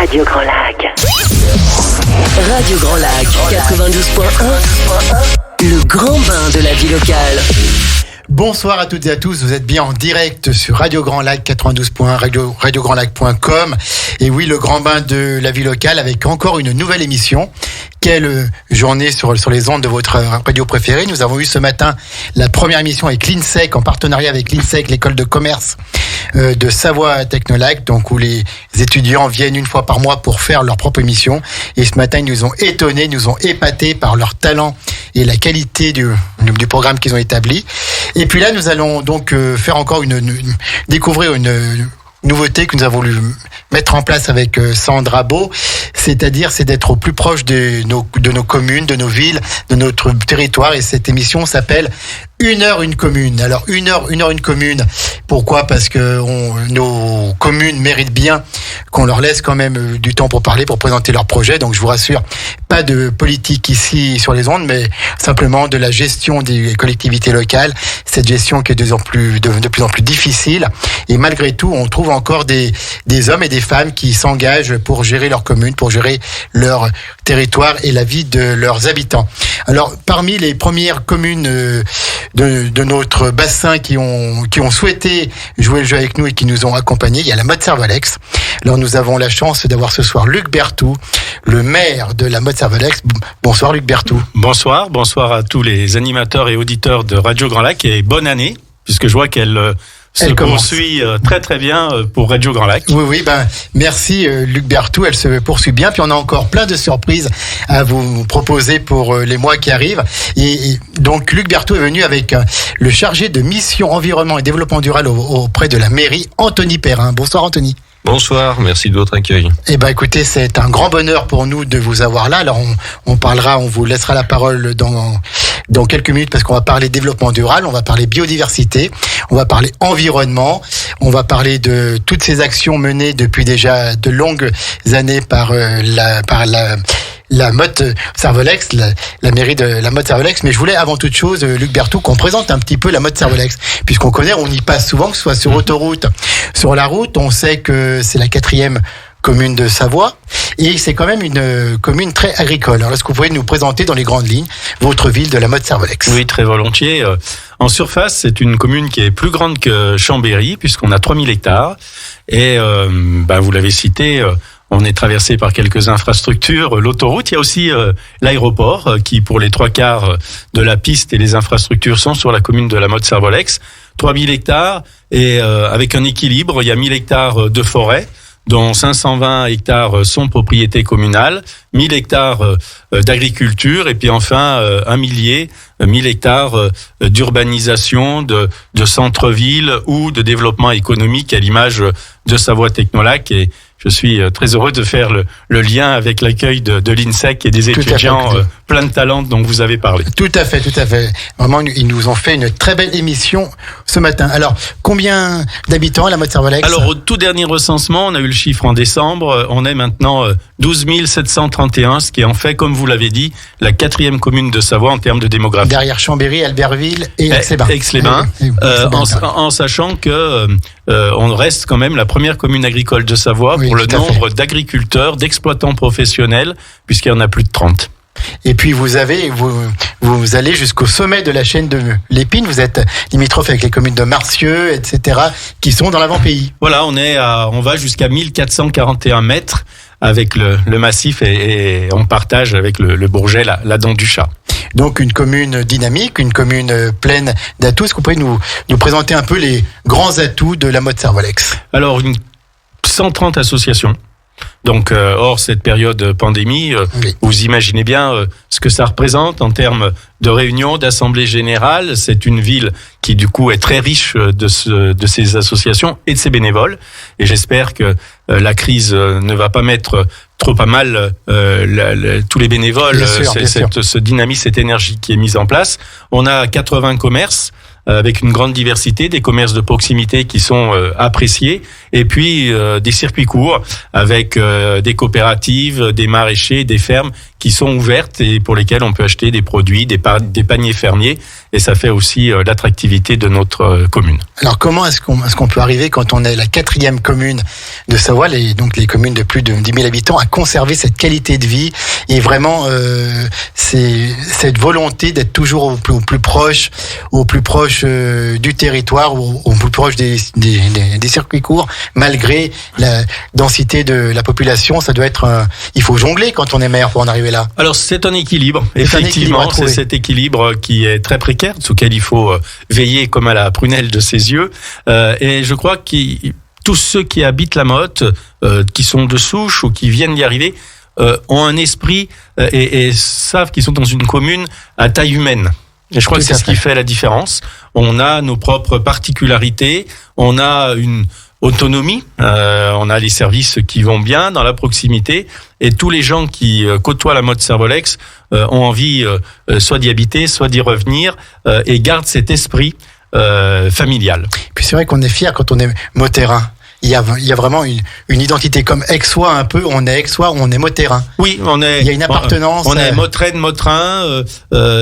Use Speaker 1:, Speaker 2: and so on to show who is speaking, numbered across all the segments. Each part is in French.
Speaker 1: Radio Grand Lac.
Speaker 2: Radio Grand Lac, 92.1, le grand bain de la vie locale.
Speaker 3: Bonsoir à toutes et à tous, vous êtes bien en direct sur Radio Grand Lac 92.1, radiograndlac.com. Et oui, le grand bain de la vie locale avec encore une nouvelle émission. Quelle journée sur les ondes de votre radio préférée. Nous avons eu ce matin la première émission avec l'INSEC, en partenariat avec l'INSEC, l'école de commerce de Savoie-Technolac, donc où les étudiants viennent une fois par mois pour faire leur propre émission. Et ce matin, ils nous ont étonnés, nous ont épatés par leur talent et la qualité du programme qu'ils ont établi. Et puis là, nous allons donc faire encore découvrir une nouveauté que nous avons voulu mettre en place avec Sandra Beau, c'est d'être au plus proche de nos communes, de nos villes, de notre territoire. Et cette émission s'appelle Une heure, une commune. Alors, une heure, une commune. Pourquoi ? Parce que nos communes méritent bien qu'on leur laisse quand même du temps pour parler, pour présenter leurs projets. Donc, je vous rassure, pas de politique ici sur les ondes, mais simplement de la gestion des collectivités locales. Cette gestion qui est de plus en plus difficile. Et malgré tout, on trouve encore des hommes et des femmes qui s'engagent pour gérer leur commune, pour gérer leur territoire et la vie de leurs habitants. Alors, parmi les premières communes de notre bassin qui ont souhaité jouer le jeu avec nous et qui nous ont accompagnés, il y a la Motte-Servolex. Alors, nous avons la chance d'avoir ce soir Luc Berthoud, le maire de la Motte-Servolex. Bonsoir Luc Berthoud.
Speaker 4: Bonsoir à tous les animateurs et auditeurs de Radio Grand Lac et bonne année, puisque je vois qu'elle se poursuit très très bien pour Radio Grand Lac.
Speaker 3: Oui, merci Luc Berthoud, elle se poursuit bien. Puis on a encore plein de surprises à vous proposer pour les mois qui arrivent. Et donc Luc Berthoud est venu avec le chargé de mission environnement et développement durable auprès de la mairie, Anthony Perrin. Bonsoir Anthony.
Speaker 5: Bonsoir, merci de votre accueil.
Speaker 3: Écoutez, c'est un grand bonheur pour nous de vous avoir là. Alors on vous laissera la parole dans quelques minutes parce qu'on va parler développement durable, on va parler biodiversité, on va parler environnement, on va parler de toutes ces actions menées depuis déjà de longues années par la Motte-Servolex, la mairie de la Motte-Servolex. Mais je voulais avant toute chose, Luc Berthoud, qu'on présente un petit peu la Motte-Servolex, puisqu'on connaît, on y passe souvent, que ce soit sur autoroute, sur la route. On sait que c'est la 4e commune de Savoie, et c'est quand même une commune très agricole. Alors, est-ce que vous pouvez nous présenter dans les grandes lignes votre ville de la Motte-Servolex ?
Speaker 4: Oui, très volontiers. En surface, c'est une commune qui est plus grande que Chambéry, puisqu'on a 3000 hectares. Et vous l'avez cité, on est traversé par quelques infrastructures. L'autoroute, il y a aussi l'aéroport, qui pour les 3/4 de la piste et les infrastructures sont sur la commune de la Motte-Servolex. 3000 hectares, et avec un équilibre, il y a 1000 hectares de forêt, dont 520 hectares sont propriété communale, 1000 hectares d'agriculture, et puis enfin 1000 hectares d'urbanisation, de centre-ville ou de développement économique à l'image de Savoie-Technolac. Et je suis très heureux de faire le lien avec l'accueil de l'INSEC et des étudiants plein de talent dont vous avez parlé. Tout à fait.
Speaker 3: Vraiment, ils nous ont fait une très belle émission ce matin. Alors, combien d'habitants à la Motte-Servolex ?
Speaker 4: Alors, au tout dernier recensement, on a eu le chiffre en décembre. On est maintenant 12 731, ce qui est en fait, comme vous l'avez dit, la 4e commune de Savoie en termes de démographie.
Speaker 3: Derrière Chambéry, Albertville et Aix-les-Bains.
Speaker 4: Aix-les-Bains, en sachant que on reste quand même la première commune agricole de Savoie pour le nombre d'agriculteurs, d'exploitants professionnels, puisqu'il y en a plus de 30.
Speaker 3: Et puis vous allez jusqu'au sommet de la chaîne de l'Épine, vous êtes limitrophe avec les communes de Marcieux, etc., qui sont dans l'avant-pays.
Speaker 4: Voilà, on va jusqu'à 1441 mètres avec le massif et on partage avec le Bourget la dent du chat.
Speaker 3: Donc une commune dynamique, une commune pleine d'atouts. Est-ce que vous pouvez nous présenter un peu les grands atouts de la Motte-Servolex ?
Speaker 4: Alors, 130 associations. Donc, hors cette période pandémie, vous imaginez bien ce que ça représente en termes de réunions, d'assemblées générales. C'est une ville qui, du coup, est très riche de ces associations et de ses bénévoles. Et j'espère que la crise ne va pas mettre trop à mal tous les bénévoles, ce dynamisme, cette énergie qui est mise en place. On a 80 commerces avec une grande diversité, des commerces de proximité qui sont appréciés, et puis des circuits courts avec des coopératives, des maraîchers, des fermes qui sont ouvertes et pour lesquelles on peut acheter des produits, des paniers fermiers et ça fait aussi l'attractivité de notre commune.
Speaker 3: Alors comment est-ce qu'on peut arriver, quand on est la 4e commune de Savoie, donc les communes de plus de 10 000 habitants, à conserver cette qualité de vie et vraiment cette volonté d'être toujours au plus proche du territoire, au plus proche des circuits courts, malgré la densité de la population. Ça doit être il faut jongler quand on est maire pour en arriver là.
Speaker 4: Alors c'est un équilibre, effectivement, c'est cet équilibre qui est très précaire, sur lequel il faut veiller comme à la prunelle de ses yeux, et je crois que tous ceux qui habitent la Motte, qui sont de souche ou qui viennent d'y arriver, ont un esprit et savent qu'ils sont dans une commune à taille humaine. Et je crois que c'est ce qui fait la différence. On a nos propres particularités, on a une autonomie, on a les services qui vont bien dans la proximité, et tous les gens qui côtoient la Motte Servolex ont envie soit d'y habiter, soit d'y revenir, et gardent cet esprit familial.
Speaker 3: Puis c'est vrai qu'on est fier quand on est mottérin. Il y a vraiment une identité comme Aixois un peu. On est Aixois, on est mottérin.
Speaker 4: Oui,
Speaker 3: il y a une appartenance.
Speaker 4: On est Mottraine, Mottrin,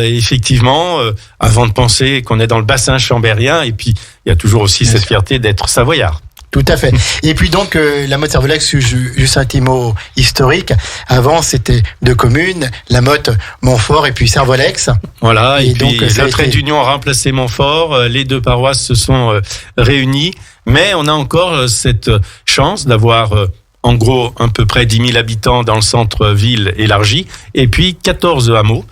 Speaker 4: effectivement, avant de penser qu'on est dans le bassin chambérien. Et puis, il y a toujours aussi cette fierté d'être savoyard.
Speaker 3: Tout à fait. Et puis donc, la Motte Servolex, juste un petit mot historique. Avant, c'était 2 communes, la Motte, Montfort et puis Servolex.
Speaker 4: Voilà, et puis le trait d'union a remplacé Montfort. Les 2 paroisses se sont réunies. Mais on a encore cette chance d'avoir, en gros, à peu près 10 000 habitants dans le centre-ville élargi, et puis 14 hameaux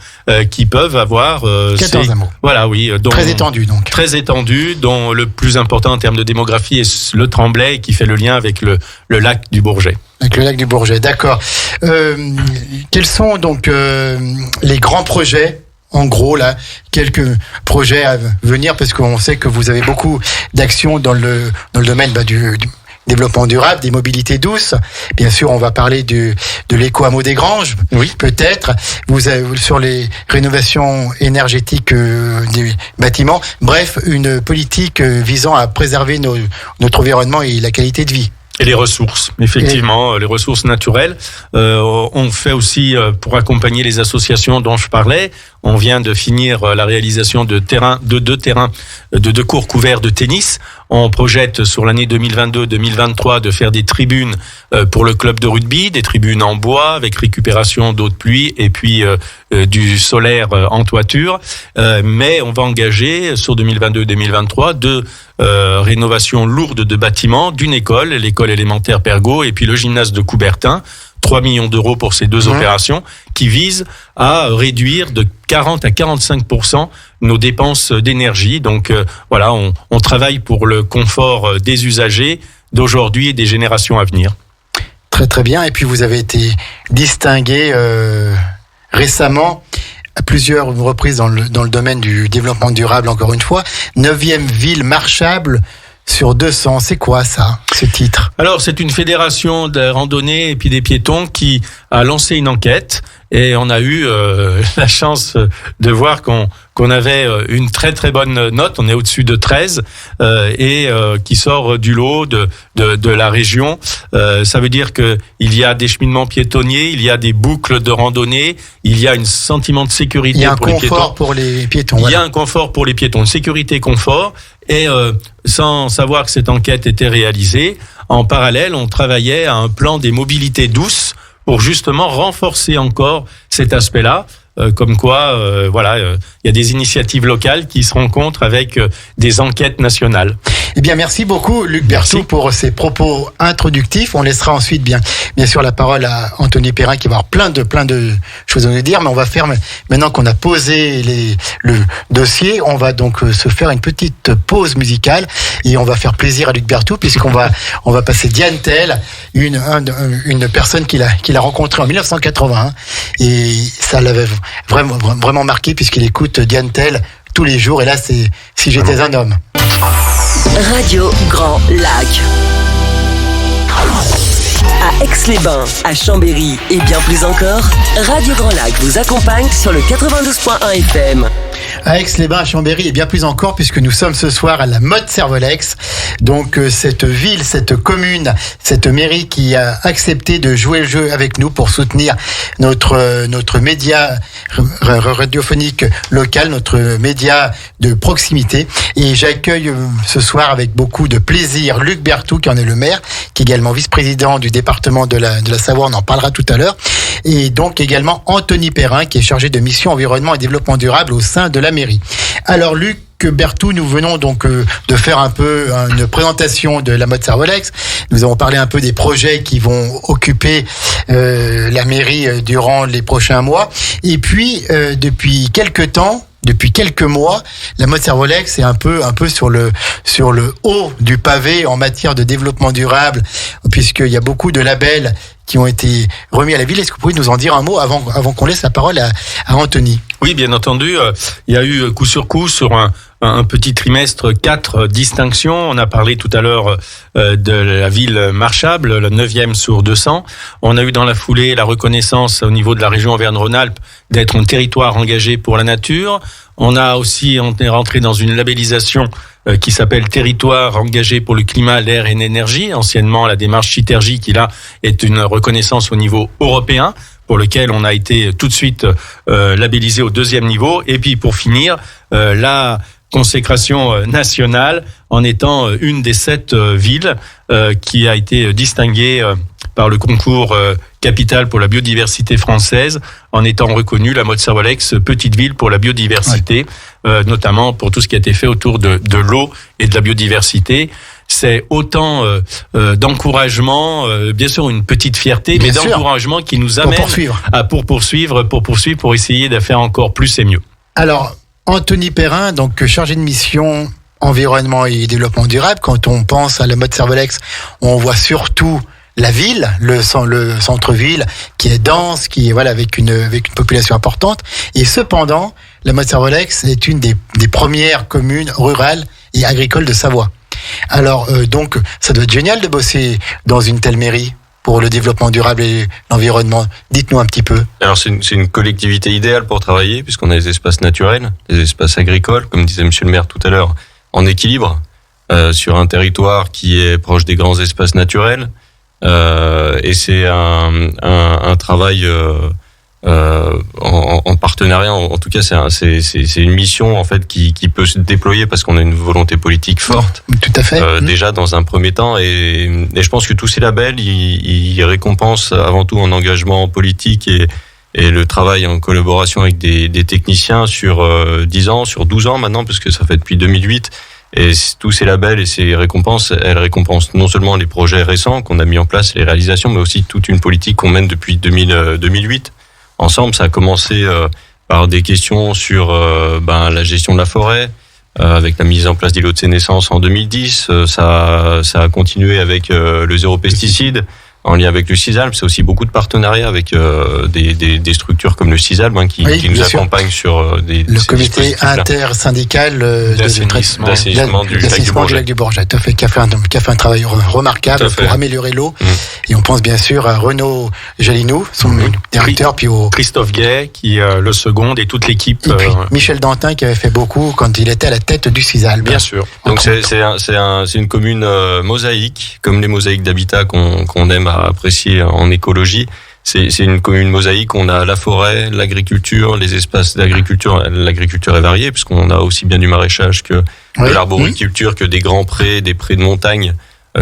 Speaker 4: qui peuvent avoir...
Speaker 3: 14 hameaux.
Speaker 4: Voilà, oui.
Speaker 3: Très étendus, donc.
Speaker 4: Très étendus, dont le plus important en termes de démographie est le Tremblay, qui fait le lien avec le lac du Bourget.
Speaker 3: Avec le lac du Bourget, d'accord. Quels sont donc les grands projets ? En gros, là, quelques projets à venir, parce qu'on sait que vous avez beaucoup d'actions dans le domaine du développement durable, des mobilités douces. Bien sûr, on va parler de l'éco-hameau des Granges, oui, peut-être. Vous avez sur les rénovations énergétiques des bâtiments. Bref, une politique visant à préserver notre environnement et la qualité de vie.
Speaker 4: Et les ressources, effectivement, les ressources naturelles. On fait aussi, pour accompagner les associations dont je parlais, on vient de finir la réalisation de 2 cours couverts de tennis. On projette sur l'année 2022-2023 de faire des tribunes pour le club de rugby, des tribunes en bois avec récupération d'eau de pluie et puis du solaire en toiture. Mais on va engager sur 2022-2023 2 rénovations lourdes de bâtiments, d'une école, l'école élémentaire Pergaud, et puis le gymnase de Coubertin. 3 millions d'euros pour ces 2 opérations qui visent à réduire de 40 à 45% nos dépenses d'énergie. Donc voilà, on travaille pour le confort des usagers d'aujourd'hui et des générations à venir.
Speaker 3: Très très bien. Et puis vous avez été distingué récemment à plusieurs reprises dans le domaine du développement durable, encore une fois. 9e ville marchable sur 200, c'est quoi ça, ce titre ?
Speaker 4: Alors, c'est une fédération de randonnée et puis des piétons qui a lancé une enquête, et on a eu la chance de voir qu'on avait une très très bonne note. On est au-dessus de 13 et qui sort du lot de la région. Ça veut dire que il y a des cheminements piétonniers, il y a des boucles de randonnée, il y a un sentiment de sécurité pour les piétons. Il y a un confort
Speaker 3: pour les piétons.
Speaker 4: Il y a un confort pour les piétons, une sécurité, confort. Et sans savoir que cette enquête était réalisée, en parallèle, on travaillait à un plan des mobilités douces pour justement renforcer encore cet aspect-là. Comme quoi, il y a des initiatives locales qui se rencontrent avec des enquêtes nationales.
Speaker 3: Eh bien, merci beaucoup, Luc Berthoud, pour ces propos introductifs. On laissera ensuite, bien sûr, la parole à Anthony Perrin, qui va avoir plein de choses à nous dire. Mais on va faire, maintenant qu'on a posé le dossier, on va donc se faire une petite pause musicale et on va faire plaisir à Luc Berthoud, puisqu'on va passer Diane Tell, une personne qu'il a rencontrée en 1981, et ça l'avait vraiment marqué, puisqu'il écoute Diane Tell tous les jours. Et là, c'est Si j'étais un homme.
Speaker 2: Radio Grand Lac. À Aix-les-Bains, à Chambéry et bien plus encore, Radio Grand Lac vous accompagne sur le 92.1 FM.
Speaker 3: À Aix-les-Bains, à Chambéry et bien plus encore, puisque nous sommes ce soir à la Motte Servolex. Donc cette ville, cette commune, cette mairie qui a accepté de jouer le jeu avec nous pour soutenir notre média radiophonique local, notre média de proximité. Et j'accueille ce soir avec beaucoup de plaisir Luc Berthoud, qui en est le maire, qui est également vice-président du département de la Savoie, on en parlera tout à l'heure. Et donc également Anthony Perrin, qui est chargé de mission environnement et développement durable au sein de la mairie. Alors Luc Berthoud, nous venons donc de faire un peu une présentation de la Motte Servolex. Nous avons parlé un peu des projets qui vont occuper la mairie durant les prochains mois. Et puis depuis quelques mois, la Motte Servolex est un peu sur le haut du pavé en matière de développement durable, puisqu'il y a beaucoup de labels qui ont été remis à la ville. Est-ce que vous pouvez nous en dire un mot avant qu'on laisse la parole à Anthony?
Speaker 4: Oui, bien entendu. Il y a eu coup sur un petit trimestre 4 distinctions. On a parlé tout à l'heure de la ville marchable, la 9e sur 200. On a eu dans la foulée la reconnaissance au niveau de la région Auvergne-Rhône-Alpes d'être un territoire engagé pour la nature. On est rentré dans une labellisation qui s'appelle Territoire engagé pour le climat, l'air et l'énergie, anciennement la démarche Citergie, qui là est une reconnaissance au niveau européen, pour lequel on a été tout de suite labellisé au 2e niveau. Et puis pour finir, la consécration nationale en étant une des 7 villes qui a été distinguée par le concours Capitale pour la biodiversité française, en étant reconnue la Motte Servolex petite ville pour la biodiversité, notamment pour tout ce qui a été fait autour de l'eau et de la biodiversité. C'est autant d'encouragement, bien sûr une petite fierté, mais d'encouragement qui nous amène pour poursuivre, pour essayer de faire encore plus et mieux.
Speaker 3: Alors, Anthony Perrin, donc chargé de mission environnement et développement durable. Quand on pense à la Motte Servolex, on voit surtout la ville, le centre-ville, qui est dense, qui est avec une population importante. Et cependant, la Motte Servolex est une des premières communes rurales et agricoles de Savoie. Alors donc, ça doit être génial de bosser dans une telle mairie pour le développement durable et l'environnement. Dites-nous un petit peu.
Speaker 5: Alors c'est une collectivité idéale pour travailler, puisqu'on a des espaces naturels, des espaces agricoles, comme disait monsieur le maire tout à l'heure, en équilibre, sur un territoire qui est proche des grands espaces naturels. Et c'est un travail en partenariat. En tout cas, c'est une mission en fait qui peut se déployer parce qu'on a une volonté politique forte.
Speaker 3: Tout à fait.
Speaker 5: Déjà dans un premier temps, et je pense que tous ces labels, ils récompensent avant tout un engagement politique et le travail en collaboration avec des techniciens sur 10 ans, sur 12 ans maintenant, parce que ça fait depuis 2008. Et tous ces labels et ces récompenses, elles récompensent non seulement les projets récents qu'on a mis en place, les réalisations, mais aussi toute une politique qu'on mène depuis 2008. Ensemble, ça a commencé par des questions sur la gestion de la forêt, avec la mise en place d'îlots de sénescence en 2010. Ça a continué avec le zéro pesticide, en lien avec le CISALB. C'est aussi beaucoup de partenariats avec des structures comme le CISALB qui nous accompagnent sur
Speaker 3: le comité intersyndical
Speaker 5: d'assainissement du lac
Speaker 3: du Bourget, qui a fait un travail remarquable pour améliorer l'eau. Et on pense bien sûr à Renaud Jalinou, son directeur, puis au
Speaker 4: Christophe Gay, qui le second, et toute l'équipe.
Speaker 3: Et puis Michel Dantin, qui avait fait beaucoup quand il était à la tête du CISALB.
Speaker 4: Bien sûr.
Speaker 5: Donc c'est une commune mosaïque, comme les mosaïques d'habitat qu'on aime apprécier en écologie. C'est une commune mosaïque. On a la forêt, l'agriculture, les espaces d'agriculture. L'agriculture est variée puisqu'on a aussi bien du maraîchage que de l'arboriculture, que des grands prés, des prés de montagne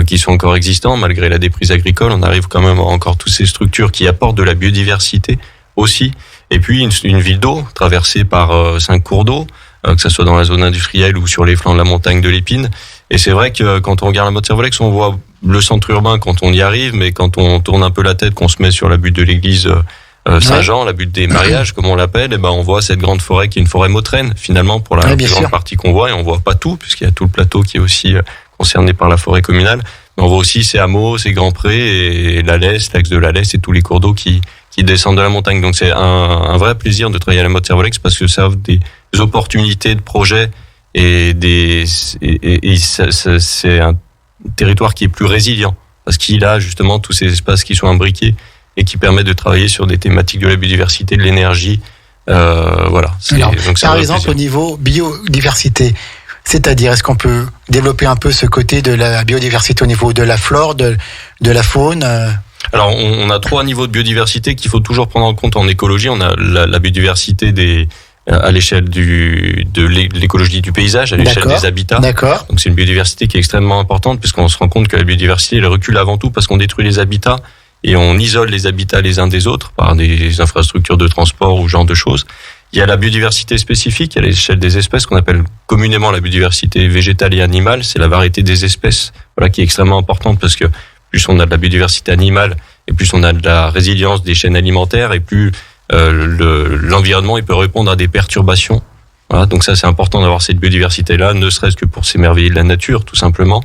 Speaker 5: qui sont encore existants malgré la déprise agricole. On arrive quand même à encore toutes ces structures qui apportent de la biodiversité aussi. Et puis une ville d'eau traversée par 5 cours d'eau, que ce soit dans la zone industrielle ou sur les flancs de la montagne de l'Épine. Et c'est vrai que quand on regarde la Motte Servolex, on voit le centre urbain quand on y arrive, mais quand on tourne un peu la tête, qu'on se met sur la butte de l'église Saint-Jean, la butte des mariages, comme on l'appelle, et on voit cette grande forêt qui est une forêt mautraine, finalement, pour la plus grande partie qu'on voit, et on voit pas tout, puisqu'il y a tout le plateau qui est aussi concerné par la forêt communale. Mais on voit aussi ces hameaux, ces grands prés, et la Lesse, l'axe de la Lesse, et tous les cours d'eau qui descendent de la montagne. Donc c'est un vrai plaisir de travailler à la Motte Servolex, parce que ça offre des opportunités de projets, et c'est un territoire qui est plus résilient parce qu'il a justement tous ces espaces qui sont imbriqués et qui permettent de travailler sur des thématiques de la biodiversité, de l'énergie, Voilà.
Speaker 3: Alors,
Speaker 5: donc ça
Speaker 3: par
Speaker 5: va
Speaker 3: exemple,
Speaker 5: plaisir.
Speaker 3: au niveau biodiversité, c'est-à-dire, est-ce qu'on peut développer un peu ce côté de la biodiversité au niveau de la flore, de la faune
Speaker 5: Alors, on a 3 niveaux de biodiversité qu'il faut toujours prendre en compte en écologie. On a la biodiversité à l'échelle de l'écologie du paysage, à l'échelle des habitats.
Speaker 3: D'accord.
Speaker 5: Donc c'est une biodiversité qui est extrêmement importante puisqu'on se rend compte que la biodiversité elle recule avant tout parce qu'on détruit les habitats et on isole les habitats les uns des autres par des infrastructures de transport ou ce genre de choses. Il y a la biodiversité spécifique à l'échelle des espèces qu'on appelle communément la biodiversité végétale et animale. C'est la variété des espèces, voilà, qui est extrêmement importante parce que plus on a de la biodiversité animale et plus on a de la résilience des chaînes alimentaires et plus l'environnement il peut répondre à des perturbations. Voilà, donc ça c'est important d'avoir cette biodiversité-là, ne serait-ce que pour s'émerveiller de la nature, tout simplement.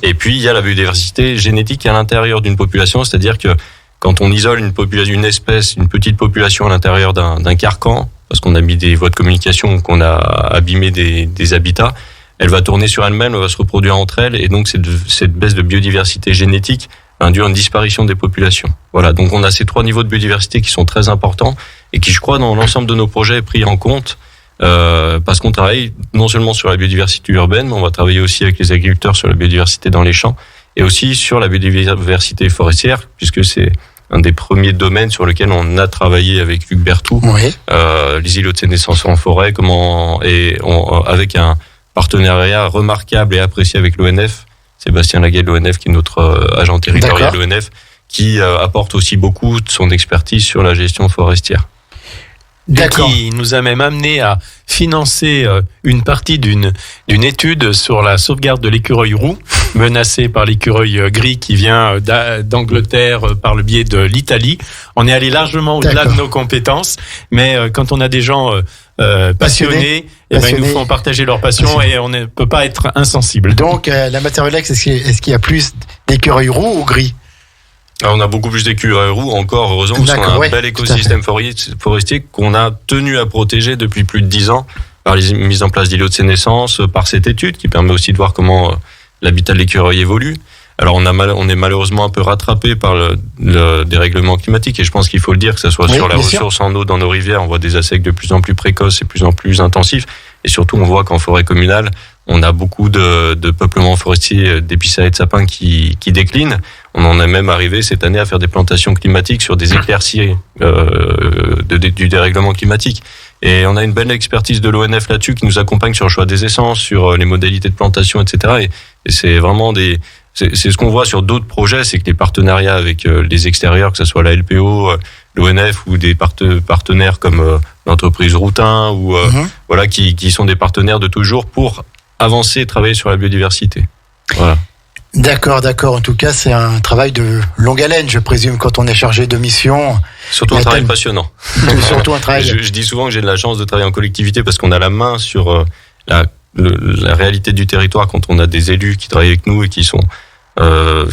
Speaker 5: Et puis il y a la biodiversité génétique à l'intérieur d'une population, c'est-à-dire que quand on isole une espèce, une petite population à l'intérieur d'un carcan, parce qu'on a mis des voies de communication ou qu'on a abîmé des habitats, elle va tourner sur elle-même, elle va se reproduire entre elles, et donc cette baisse de biodiversité génétique induit une disparition des populations. Voilà, donc on a ces 3 niveaux de biodiversité qui sont très importants et qui, je crois, dans l'ensemble de nos projets, est pris en compte parce qu'on travaille non seulement sur la biodiversité urbaine, mais on va travailler aussi avec les agriculteurs sur la biodiversité dans les champs et aussi sur la biodiversité forestière, puisque c'est un des premiers domaines sur lequel on a travaillé avec Luc Berthoud, les îlots de sénescence en forêt, avec un partenariat remarquable et apprécié avec l'ONF, Sébastien Laguet de l'ONF, qui est notre agent territorial de l'ONF, qui apporte aussi beaucoup de son expertise sur la gestion forestière.
Speaker 4: D'accord. Et qui nous a même amené à financer une partie d'une étude sur la sauvegarde de l'écureuil roux, menacé par l'écureuil gris qui vient d'Angleterre par le biais de l'Italie. On est allé largement au-delà de nos compétences, mais quand on a des gens passionnés, ils nous font partager leur passion et on ne peut pas être insensible.
Speaker 3: Donc, la Mozarella-Lex, est-ce qu'il y a plus d'écureuils roux ou gris ?
Speaker 5: Alors, on a beaucoup plus d'écureuils roux encore, heureusement, parce qu'on a un bel écosystème forestier qu'on a tenu à protéger depuis plus de 10 ans par les mises en place d'îlots de sénescence, par cette étude qui permet aussi de voir comment l'habitat de l'écureuil évolue. Alors on est malheureusement un peu rattrapé par le dérèglement climatique et je pense qu'il faut le dire, que ce soit sur la ressource en eau dans nos rivières, on voit des assecs de plus en plus précoces et de plus en plus intensifs et surtout on voit qu'en forêt communale, on a beaucoup de peuplements forestiers d'épicéas et de sapins qui déclinent. On en est même arrivé cette année à faire des plantations climatiques sur des éclaircies du dérèglement climatique. Et on a une belle expertise de l'ONF là-dessus qui nous accompagne sur le choix des essences, sur les modalités de plantation, etc. Et c'est vraiment c'est ce qu'on voit sur d'autres projets, c'est que les partenariats avec les extérieurs, que ce soit la LPO, l'ONF ou des partenaires comme l'entreprise Routin ou voilà, qui sont des partenaires de toujours pour avancer et travailler sur la biodiversité. Voilà.
Speaker 3: D'accord. En tout cas, c'est un travail de longue haleine, je présume, quand on est chargé de mission.
Speaker 5: Surtout un travail passionnant.
Speaker 3: Surtout un travail.
Speaker 5: Je dis souvent que j'ai de la chance de travailler en collectivité parce qu'on a la main sur la réalité du territoire quand on a des élus qui travaillent avec nous et qui sont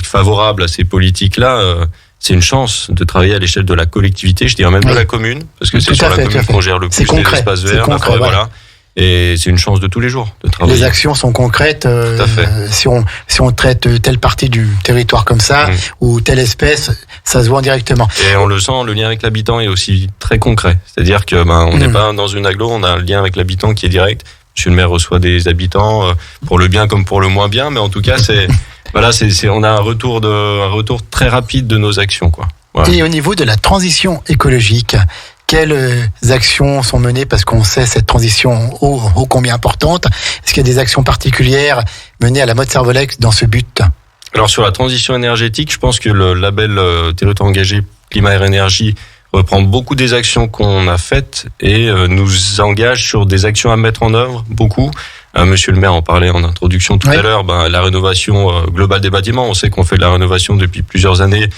Speaker 5: favorables à ces politiques-là. C'est une chance de travailler à l'échelle de la collectivité, je dirais même de la commune, parce que c'est sur la commune qu'on gère le plus des espaces verts. Voilà. Et c'est une chance de tous les jours de travailler.
Speaker 3: Les actions sont concrètes. Si on traite telle partie du territoire comme ça ou telle espèce, ça se voit directement.
Speaker 5: Et on le sent, le lien avec l'habitant est aussi très concret. C'est-à-dire que on n'est pas dans une agglo, on a un lien avec l'habitant qui est direct. Monsieur le maire reçoit des habitants pour le bien comme pour le moins bien, mais en tout cas on a un retour très rapide de nos actions, quoi. Voilà.
Speaker 3: Et au niveau de la transition écologique, quelles actions sont menées parce qu'on sait cette transition ô combien importante? Est-ce qu'il y a des actions particulières menées à la Mozarella-Lex dans ce but?
Speaker 5: Alors sur la transition énergétique, je pense que le label territoire engagé climat air énergie reprend beaucoup des actions qu'on a faites et nous engage sur des actions à mettre en œuvre, beaucoup. Monsieur le maire en parlait en introduction tout à l'heure, la rénovation globale des bâtiments. On sait qu'on fait de la rénovation depuis plusieurs années,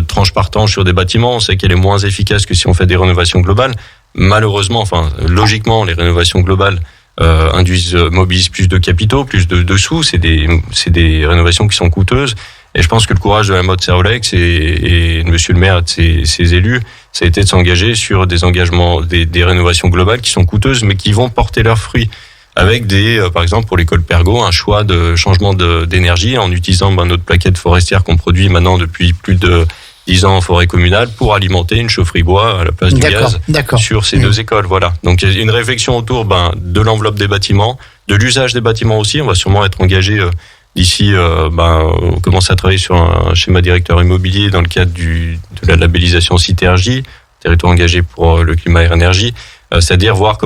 Speaker 5: tranche par tranche sur des bâtiments. On sait qu'elle est moins efficace que si on fait des rénovations globales. Malheureusement, logiquement, les rénovations globales mobilisent plus de capitaux, plus de sous. C'est des rénovations qui sont coûteuses. Et je pense que le courage de la Mozarella-Lex et monsieur le maire et ses élus, ça a été de s'engager sur des engagements, des rénovations globales qui sont coûteuses, mais qui vont porter leurs fruits. Avec par exemple, pour l'école Pergot, un choix de changement d'énergie en utilisant notre plaquette forestière qu'on produit maintenant depuis plus de 10 ans en forêt communale pour alimenter une chaufferie bois à la place du gaz sur ces deux écoles. Voilà. Donc il y a une réflexion autour de l'enveloppe des bâtiments, de l'usage des bâtiments aussi. On va sûrement être engagé d'ici, on commence à travailler sur un schéma directeur immobilier dans le cadre de la labellisation CITERJ, territoire engagé pour le climat et l'énergie, c'est-à-dire voir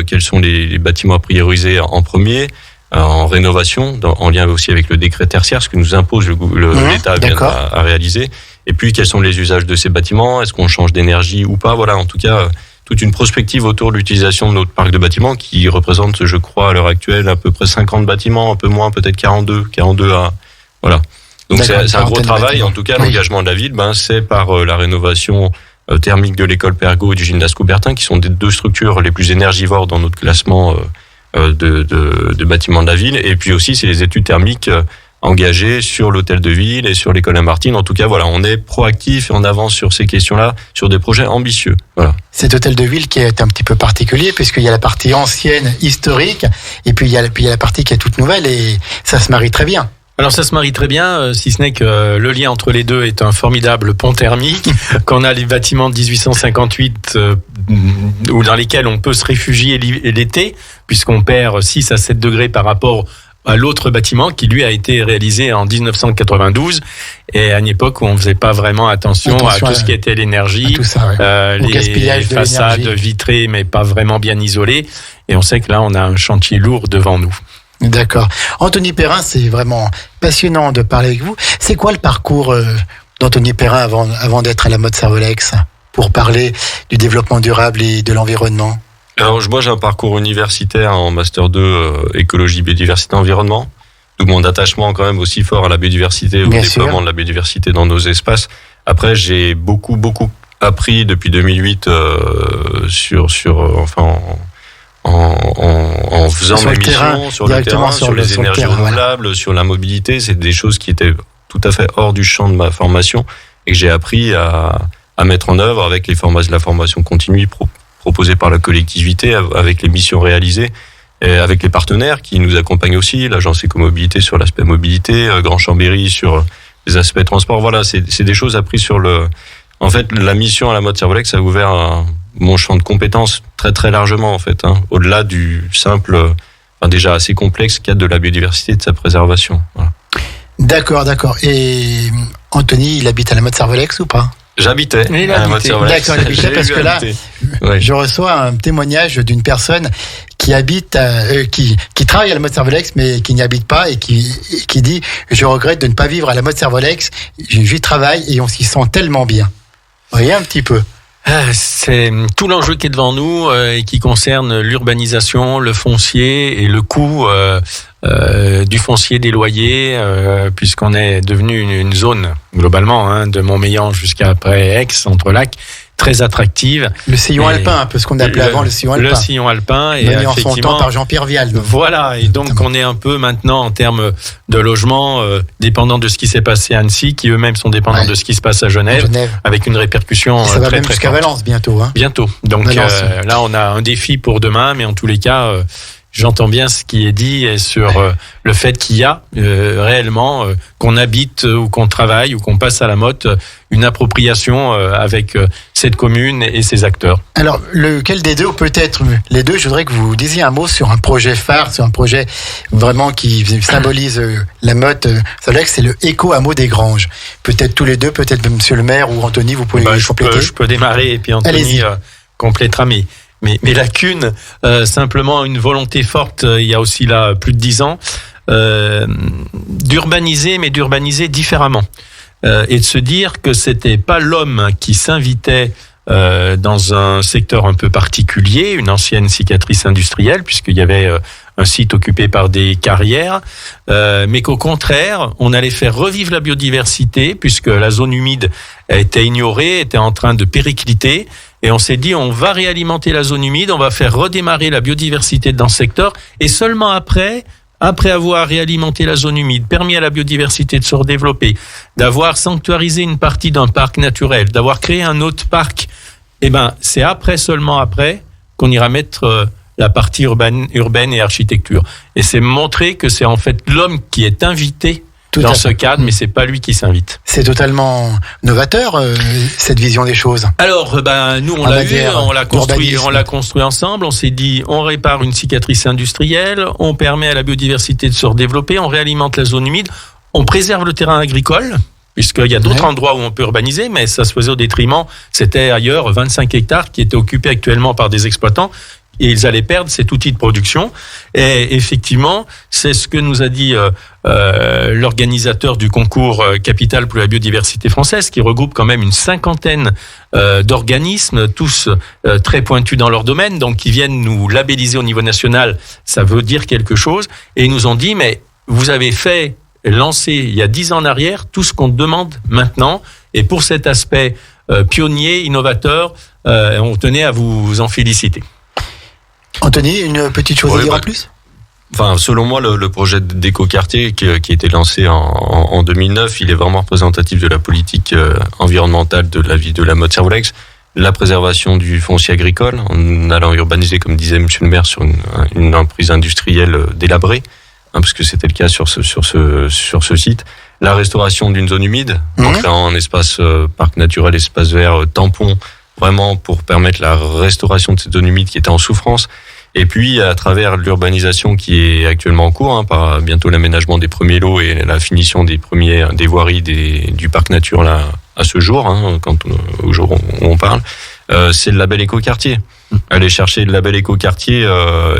Speaker 5: quels sont les bâtiments à prioriser en premier, en rénovation, en lien aussi avec le décret tertiaire, ce que nous impose l'État à réaliser. Et puis, quels sont les usages de ces bâtiments? Est-ce qu'on change d'énergie ou pas? Voilà, en tout cas, toute une prospective autour de l'utilisation de notre parc de bâtiments qui représente, je crois, à l'heure actuelle, à peu près 50 bâtiments, un peu moins, peut-être 42 à... Voilà. Donc, c'est un gros travail. En tout cas, l'engagement de la ville, c'est par la rénovation thermique de l'école Pergaud et du gymnase Coubertin, qui sont des deux structures les plus énergivores dans notre classement de bâtiments de la ville. Et puis aussi, c'est les études thermiques engagés sur l'hôtel de ville et sur l'école Lamartine. En tout cas, voilà, on est proactif et on avance sur ces questions-là, sur des projets ambitieux. Voilà.
Speaker 3: Cet hôtel de ville qui est un petit peu particulier, puisqu'il y a la partie ancienne, historique, et puis il y a la partie qui est toute nouvelle, et ça se marie très bien.
Speaker 4: Alors ça se marie très bien, si ce n'est que le lien entre les deux est un formidable pont thermique. Quand on a les bâtiments de 1858 ou dans lesquels on peut se réfugier l'été, puisqu'on perd 6 à 7 degrés par rapport à l'autre bâtiment qui lui a été réalisé en 1992 et à une époque où on faisait pas vraiment attention à tout ce qui était l'énergie, les façades vitrées mais pas vraiment bien isolées, et on sait que là on a un chantier lourd devant nous.
Speaker 3: D'accord. Anthony Perrin, c'est vraiment passionnant de parler avec vous. C'est quoi le parcours d'Anthony Perrin avant d'être à la mode Servolex pour parler du développement durable et de l'environnement?
Speaker 5: Alors, moi, j'ai un parcours universitaire en Master 2 écologie, biodiversité, environnement. D'où mon attachement quand même aussi fort à la biodiversité, au déploiement de la biodiversité dans nos espaces. Après, j'ai beaucoup appris depuis 2008 en faisant mes missions sur le terrain, sur les énergies renouvelables, sur la mobilité. C'est des choses qui étaient tout à fait hors du champ de ma formation et que j'ai appris à mettre en œuvre avec la formation continue proposée par la collectivité, avec les missions réalisées, et avec les partenaires qui nous accompagnent aussi, l'agence Écomobilité sur l'aspect mobilité, Grand Chambéry sur les aspects transport. Voilà, c'est des choses apprises sur en fait, la mission à la mode Servolex a ouvert mon champ de compétences très très largement en fait, au-delà du simple, déjà assez complexe cadre de la biodiversité et de sa préservation. Voilà.
Speaker 3: D'accord. Et Anthony, il habite à la mode Servolex ou pas?
Speaker 5: J'habitais à la mode Servolex.
Speaker 3: D'accord, il habitait parce que là, je reçois un témoignage d'une personne qui habite, qui travaille à la mode Servolex, mais qui n'y habite pas et qui dit « Je regrette de ne pas vivre à la mode Servolex, j'y travaille et on s'y sent tellement bien ». Vous voyez un petit peu.
Speaker 4: C'est tout l'enjeu qui est devant nous et qui concerne l'urbanisation, le foncier et le coût du foncier, des loyers, puisqu'on est devenu une zone globalement de Montmélian jusqu'à après Aix, Centre-Lac, très attractive.
Speaker 3: Le sillon alpin, un peu ce qu'on appelait avant le sillon alpin.
Speaker 4: Le sillon alpin. Et
Speaker 3: mené en son temps par Jean-Pierre Vial.
Speaker 4: Voilà, et donc on est un peu maintenant en termes de logement dépendant de ce qui s'est passé à Annecy, qui eux-mêmes sont dépendants de ce qui se passe à Genève. avec une répercussion
Speaker 3: ça va
Speaker 4: très
Speaker 3: même
Speaker 4: très
Speaker 3: jusqu'à
Speaker 4: forte.
Speaker 3: Valence bientôt.
Speaker 4: Bientôt. Donc là on a un défi pour demain, mais en tous les cas... J'entends bien ce qui est dit sur le fait qu'il y a réellement, qu'on habite ou qu'on travaille ou qu'on passe à la mode, une appropriation avec cette commune et ses acteurs.
Speaker 3: Alors, lequel des deux, ou peut-être les deux, je voudrais que vous disiez un mot sur un projet phare, sur un projet vraiment qui symbolise la mode Servolex, c'est le Éco-Hameau des Granges. Peut-être tous les deux, peut-être monsieur le maire ou Anthony, vous pouvez compléter.
Speaker 4: Je peux démarrer et puis Anthony complétera mes lacunes, simplement une volonté forte, il y a aussi là plus de 10 ans, d'urbaniser, mais d'urbaniser différemment. Et de se dire que c'était pas l'homme qui s'invitait dans un secteur un peu particulier, une ancienne cicatrice industrielle, puisqu'il y avait un site occupé par des carrières, mais qu'au contraire, on allait faire revivre la biodiversité, puisque la zone humide était ignorée, était en train de péricliter. Et on s'est dit, on va réalimenter la zone humide, on va faire redémarrer la biodiversité dans ce secteur, et seulement après avoir réalimenté la zone humide, permis à la biodiversité de se redévelopper, d'avoir sanctuarisé une partie d'un parc naturel, d'avoir créé un autre parc, c'est seulement après, qu'on ira mettre la partie urbaine et architecture. Et c'est montrer que c'est en fait l'homme qui est invité dans ce cadre, mais c'est pas lui qui s'invite.
Speaker 3: C'est totalement novateur, cette vision des choses.
Speaker 4: Alors, nous, on l'a vu, on l'a construit ensemble. On s'est dit, on répare une cicatrice industrielle, on permet à la biodiversité de se redévelopper, on réalimente la zone humide, on préserve le terrain agricole, puisqu'il y a d'autres endroits où on peut urbaniser, mais ça se faisait au détriment. C'était ailleurs 25 hectares qui étaient occupés actuellement par des exploitants. Et ils allaient perdre cet outil de production. Et effectivement, c'est ce que nous a dit l'organisateur du concours Capital pour la biodiversité française, qui regroupe quand même une 50aine d'organismes, tous très pointus dans leur domaine, donc qui viennent nous labelliser au niveau national. Ça veut dire quelque chose. Et ils nous ont dit, mais vous avez lancé il y a 10 ans en arrière tout ce qu'on demande maintenant. Et pour cet aspect pionnier, innovateur, on tenait à vous en féliciter.
Speaker 3: Anthony, une petite chose à dire en plus ?
Speaker 5: Enfin, selon moi, le projet d'écoquartier qui a été lancé en 2009, il est vraiment représentatif de la politique environnementale de la ville de la Motte-Servolex. La préservation du foncier agricole, en allant urbaniser, comme disait M. le maire, sur une emprise industrielle délabrée, parce que c'était le cas sur ce site. La restauration d'une zone humide, en créant un espace parc naturel, espace vert tampon, vraiment pour permettre la restauration de cette zone humide qui était en souffrance. Et puis, à travers l'urbanisation qui est actuellement en cours, par bientôt l'aménagement des premiers lots et la finition des voiries du parc nature là, à ce jour, au jour où on parle, c'est le label écoquartier. Aller chercher le label écoquartier,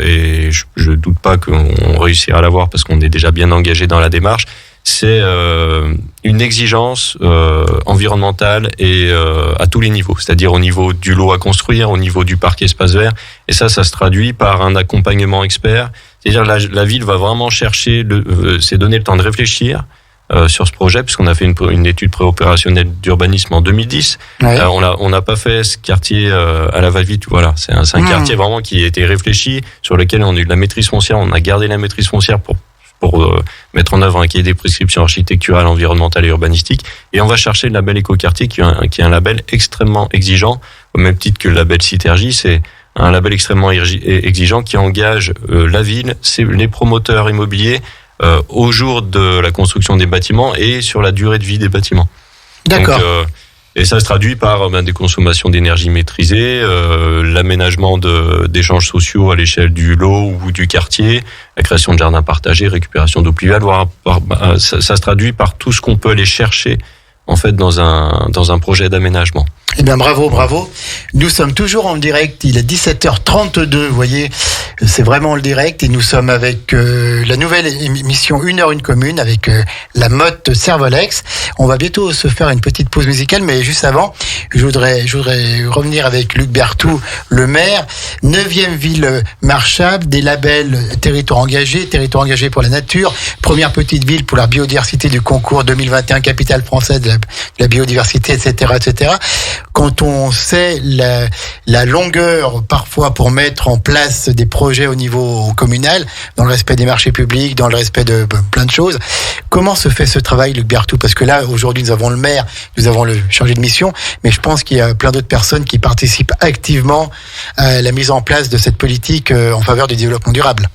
Speaker 5: et je doute pas qu'on réussira à l'avoir parce qu'on est déjà bien engagé dans la démarche. C'est une exigence environnementale et à tous les niveaux, c'est-à-dire au niveau du lot à construire, au niveau du parc espace vert, et ça se traduit par un accompagnement expert. C'est-à-dire la ville va vraiment chercher, c'est donner le temps de réfléchir sur ce projet, puisqu'on a fait une étude préopérationnelle d'urbanisme en 2010. Ouais. On n'a pas fait ce quartier à la va-vite. Voilà, c'est un quartier vraiment qui a été réfléchi, sur lequel on a eu de la maîtrise foncière. On a gardé la maîtrise foncière pour mettre en œuvre un cahier des prescriptions architecturales, environnementales et urbanistiques. Et on va chercher le label écoquartier qui est un label extrêmement exigeant, au même titre que le label Citergie. C'est un label extrêmement exigeant qui engage la ville, les promoteurs immobiliers, au jour de la construction des bâtiments et sur la durée de vie des bâtiments.
Speaker 3: D'accord.
Speaker 5: Donc, et ça se traduit par des consommations d'énergie maîtrisées, l'aménagement d'échanges sociaux à l'échelle du lot ou du quartier, la création de jardins partagés, récupération d'eau pluviale. Ça se traduit par tout ce qu'on peut aller chercher en fait dans un projet d'aménagement.
Speaker 3: Eh bien, bravo. Nous sommes toujours en direct. Il est 17h32. Vous voyez, c'est vraiment le direct. Et nous sommes avec la nouvelle émission 1 heure 1 commune avec la Motte-Servolex. On va bientôt se faire une petite pause musicale, mais juste avant, je voudrais revenir avec Luc Berthoud, le maire. 9e ville marchable, des labels territoire engagé pour la nature, première petite ville pour la biodiversité du concours 2021 capitale française de la biodiversité, etc., etc. Quand on sait la longueur parfois pour mettre en place des projets au niveau communal, dans le respect des marchés publics, dans le respect de plein de choses, comment se fait ce travail, Luc Berthoud ? Parce que là, aujourd'hui, nous avons le maire, nous avons le chargé de mission, mais je pense qu'il y a plein d'autres personnes qui participent activement à la mise en place de cette politique en faveur du développement durable.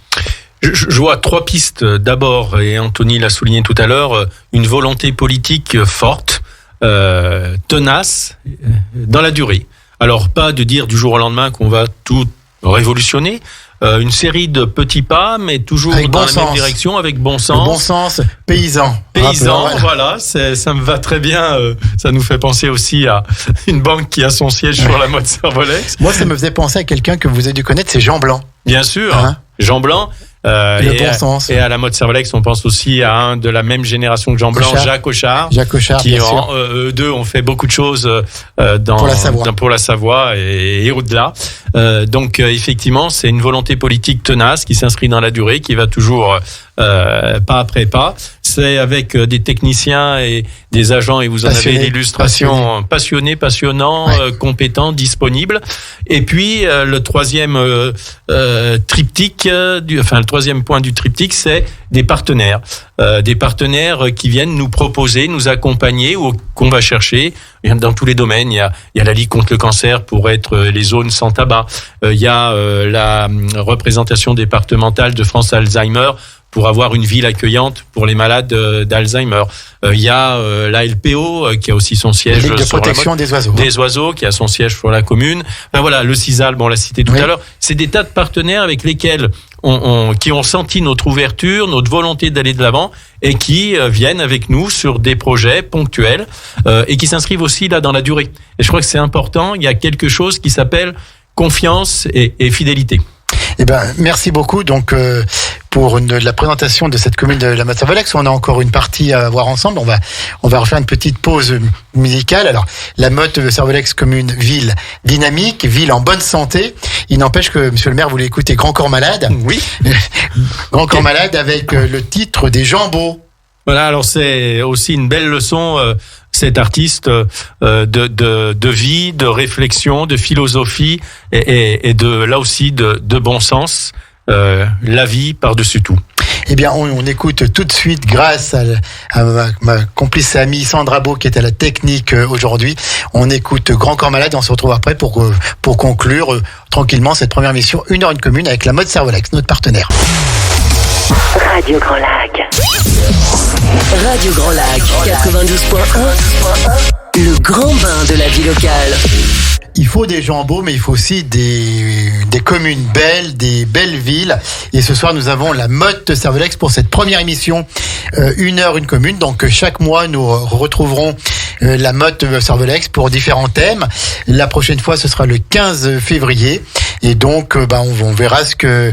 Speaker 4: Je vois 3 pistes. D'abord, et Anthony l'a souligné tout à l'heure, une volonté politique forte, tenace, dans la durée. Alors, pas de dire du jour au lendemain qu'on va tout révolutionner, une série de petits pas, mais toujours avec dans la même direction, avec bon sens.
Speaker 3: Le bon sens, paysan,
Speaker 4: voilà, ça me va très bien. Ça nous fait penser aussi à une banque qui a son siège sur la Motte-Servolex.
Speaker 3: Moi, ça me faisait penser à quelqu'un que vous avez dû connaître, c'est Jean Blanc.
Speaker 4: Bien sûr, Jean Blanc. Et à la Motte-Servolex, on pense aussi à un de la même génération que Jean Blanc, Jacques Auchard, qui eux deux ont fait beaucoup de choses pour la Savoie et au-delà. Donc effectivement, c'est une volonté politique tenace qui s'inscrit dans la durée, qui va toujours pas après pas. C'est avec des techniciens et des agents, et vous en avez l'illustration, passionnants, compétents, disponibles. Et puis le troisième triptyque, le troisième point du triptyque, c'est des partenaires qui viennent nous proposer, nous accompagner, ou qu'on va chercher dans tous les domaines. Il y a la Ligue contre le cancer pour être les zones sans tabac. Il y a la représentation départementale de France Alzheimer pour avoir une ville accueillante pour les malades d'Alzheimer. Il y a la LPO qui a aussi son siège
Speaker 3: Ligue de
Speaker 4: sur
Speaker 3: protection des oiseaux.
Speaker 4: Des oiseaux qui a son siège sur la commune. Ben voilà, le CISAL, on l'a cité tout à l'heure. C'est des tas de partenaires avec lesquels qui ont senti notre ouverture, notre volonté d'aller de l'avant et qui viennent avec nous sur des projets ponctuels et qui s'inscrivent aussi là dans la durée. Et je crois que c'est important. Il y a quelque chose qui s'appelle confiance et fidélité.
Speaker 3: Eh ben, merci beaucoup. Donc, pour la présentation de cette commune de la Motte-Servolex, on a encore une partie à voir ensemble. On va refaire une petite pause musicale. Alors, la Motte-Servolex, commune, ville dynamique, ville en bonne santé. Il n'empêche que, monsieur le maire, vous voulez écouter Grand Corps Malade.
Speaker 4: Oui.
Speaker 3: Grand Corps Malade avec le titre des Jambeaux.
Speaker 4: Voilà, alors c'est aussi une belle leçon, cet artiste, de vie, de réflexion, de philosophie et de, là aussi, de bon sens, la vie par-dessus tout.
Speaker 3: Eh bien, on écoute tout de suite, grâce à ma complice et amie Sandra Beau, qui est à la technique aujourd'hui. On écoute Grand Corps Malade et on se retrouve après pour conclure tranquillement cette première émission 1 heure une commune avec la Motte-Servolex, notre partenaire.
Speaker 2: Radio Grand Lac. Radio Grand Lac 92.1. Le grand bain de la vie locale.
Speaker 3: Il faut des gens beaux, mais il faut aussi des communes belles, des belles villes. Et ce soir, nous avons la Motte-Servolex pour cette première émission 1 heure une commune. Donc chaque mois, nous retrouverons la Motte-Servolex pour différents thèmes. La prochaine fois, ce sera le 15 février. Et donc, on verra ce que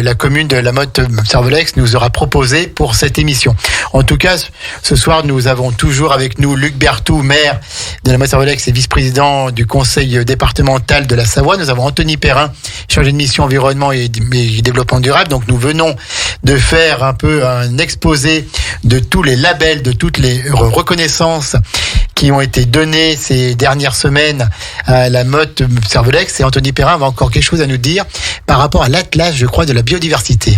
Speaker 3: la commune de la Motte-Servolex nous aura proposé pour cette émission. En tout cas, ce soir, nous avons toujours avec nous Luc Berthoud, maire de la Motte-Servolex et vice-président du conseil départemental de la Savoie. Nous avons Anthony Perrin, chargé de mission environnement et développement durable. Donc, nous venons de faire un peu un exposé de tous les labels, de toutes les reconnaissances qui ont été données ces dernières semaines à la Motte-Servolex. Et Anthony Perrin va encore quelque chose à nous dire par rapport à l'Atlas, je crois, de la biodiversité.